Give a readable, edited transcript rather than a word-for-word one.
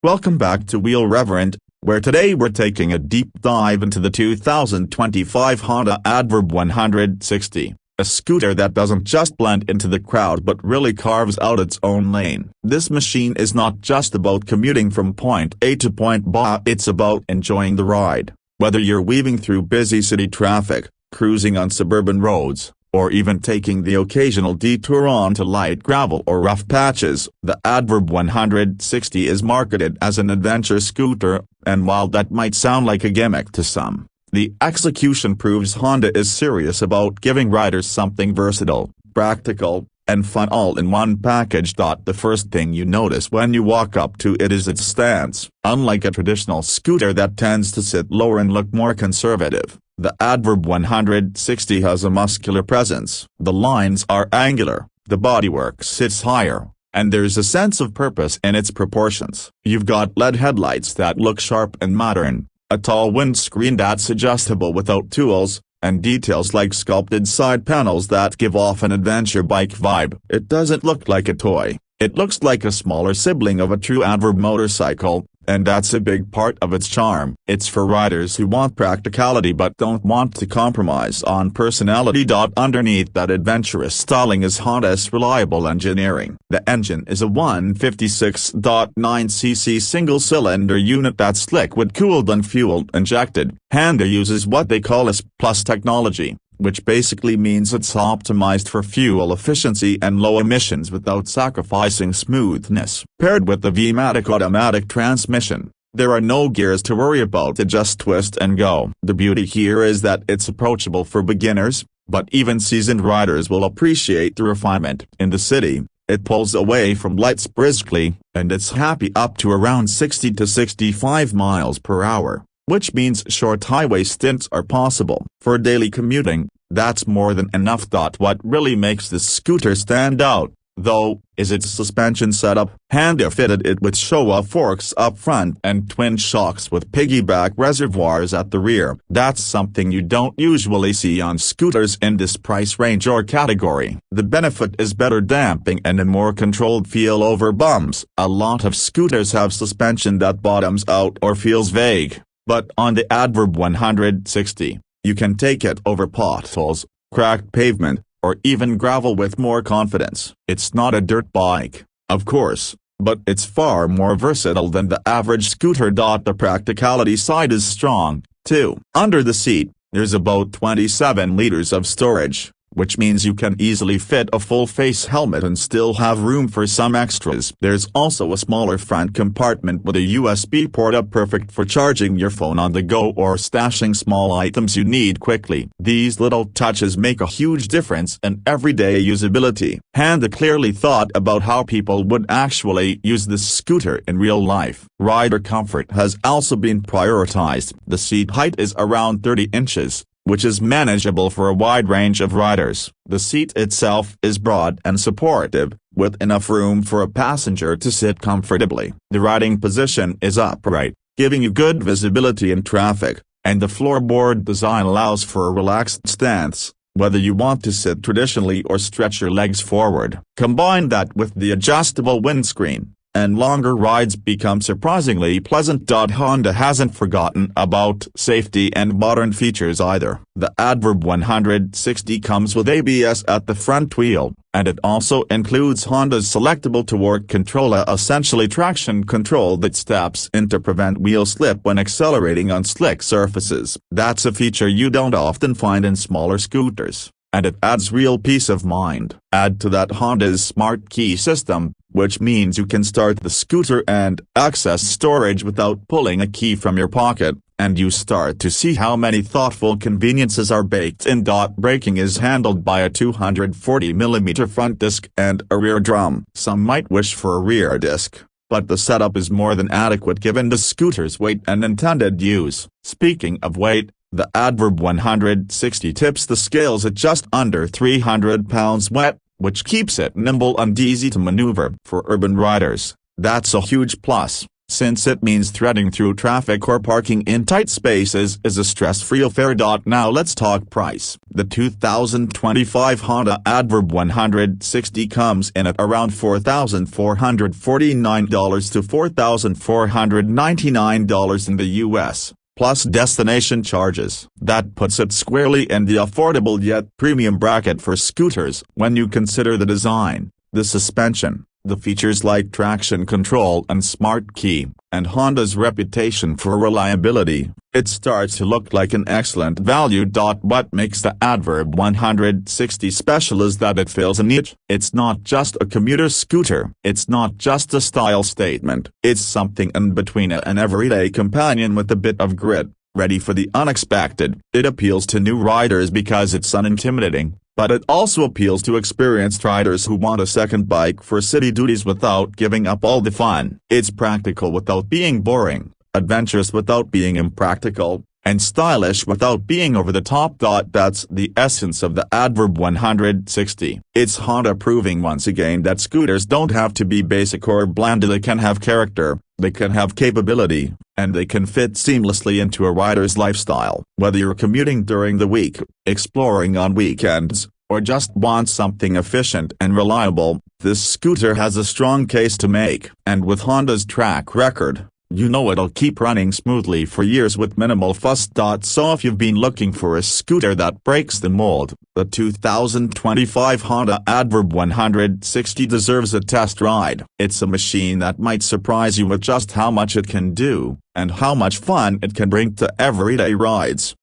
Welcome back to Wheel Reverend, where today we're taking a deep dive into the 2025 Honda ADV 160, a scooter that doesn't just blend into the crowd but really carves out its own lane. This machine is not just about commuting from point A to point B, it's about enjoying the ride. Whether you're weaving through busy city traffic, cruising on suburban roads, or even taking the occasional detour onto light gravel or rough patches, the ADV 160 is marketed as an adventure scooter, and while that might sound like a gimmick to some, the execution proves Honda is serious about giving riders something versatile, practical, and fun all in one package. The first thing you notice when you walk up to it is its stance. Unlike a traditional scooter that tends to sit lower and look more conservative, the ADV 160 has a muscular presence. The lines are angular, the bodywork sits higher, and there's a sense of purpose in its proportions. You've got LED headlights that look sharp and modern, a tall windscreen that's adjustable without tools, and details like sculpted side panels that give off an adventure bike vibe. It doesn't look like a toy. It looks like a smaller sibling of a true ADV motorcycle, and that's a big part of its charm. It's for riders who want practicality but don't want to compromise on personality. Underneath that adventurous styling is Honda's reliable engineering. The engine is a 156.9cc single-cylinder unit that's liquid-cooled and fuel-injected. Honda uses what they call S+ technology, which basically means it's optimized for fuel efficiency and low emissions without sacrificing smoothness. Paired with the V-matic automatic transmission, there are no gears to worry about, to just twist and go. The beauty here is that it's approachable for beginners, but even seasoned riders will appreciate the refinement. In the city, it pulls away from lights briskly, and it's happy up to around 60 to 65 miles per hour. Which means short highway stints are possible. For daily commuting, that's more than enough. What really makes this scooter stand out, though, is its suspension setup. Honda fitted it with Showa forks up front and twin shocks with piggyback reservoirs at the rear. That's something you don't usually see on scooters in this price range or category. The benefit is better damping and a more controlled feel over bumps. A lot of scooters have suspension that bottoms out or feels vague. But on the ADV 160, you can take it over potholes, cracked pavement, or even gravel with more confidence. It's not a dirt bike, of course, but it's far more versatile than the average scooter. The practicality side is strong, too. Under the seat, there's about 27 liters of storage, which means you can easily fit a full-face helmet and still have room for some extras. There's also a smaller front compartment with a USB port, perfect for charging your phone on the go or stashing small items you need quickly. These little touches make a huge difference in everyday usability. Honda clearly thought about how people would actually use this scooter in real life. Rider comfort has also been prioritized. The seat height is around 30 inches. Which is manageable for a wide range of riders. The seat itself is broad and supportive, with enough room for a passenger to sit comfortably. The riding position is upright, giving you good visibility in traffic, and the floorboard design allows for a relaxed stance, whether you want to sit traditionally or stretch your legs forward. Combine that with the adjustable windscreen, and longer rides become surprisingly pleasant. Honda hasn't forgotten about safety and modern features either. The ADV 160 comes with ABS at the front wheel, and it also includes Honda's selectable torque controller, essentially traction control that steps in to prevent wheel slip when accelerating on slick surfaces. That's a feature you don't often find in smaller scooters, and it adds real peace of mind. Add to that Honda's smart key system, which means you can start the scooter and access storage without pulling a key from your pocket, and you start to see how many thoughtful conveniences are baked in. Braking is handled by a 240mm front disc and a rear drum. Some might wish for a rear disc, but the setup is more than adequate given the scooter's weight and intended use. Speaking of weight, the ADV 160 tips the scales at just under 300 pounds wet, which keeps it nimble and easy to maneuver. For urban riders, that's a huge plus. since it means threading through traffic or parking in tight spaces is a stress-free affair. Now let's talk price. The 2025 Honda ADV 160 comes in at around $4,449 to $4,499 in the US, plus destination charges. That puts it squarely in the affordable yet premium bracket for scooters when you consider the design, the suspension, the features like traction control and smart key, and Honda's reputation for reliability. It starts to look like an excellent value. What makes the ADV 160 special is that it fills a niche. It's not just a commuter scooter. It's not just a style statement. It's something in between an everyday companion with a bit of grit, ready for the unexpected. It appeals to new riders because it's unintimidating, but it also appeals to experienced riders who want a second bike for city duties without giving up all the fun. It's practical without being boring, adventurous without being impractical, and stylish without being over the top. That's the essence of the ADV 160. It's Honda proving once again that scooters don't have to be basic or bland. They can have character, they can have capability, and they can fit seamlessly into a rider's lifestyle. Whether you're commuting during the week, exploring on weekends, or just want something efficient and reliable, this scooter has a strong case to make. And with Honda's track record, you know it'll keep running smoothly for years with minimal fuss. So if you've been looking for a scooter that breaks the mold, the 2025 Honda ADV 160 deserves a test ride. It's a machine that might surprise you with just how much it can do, and how much fun it can bring to everyday rides.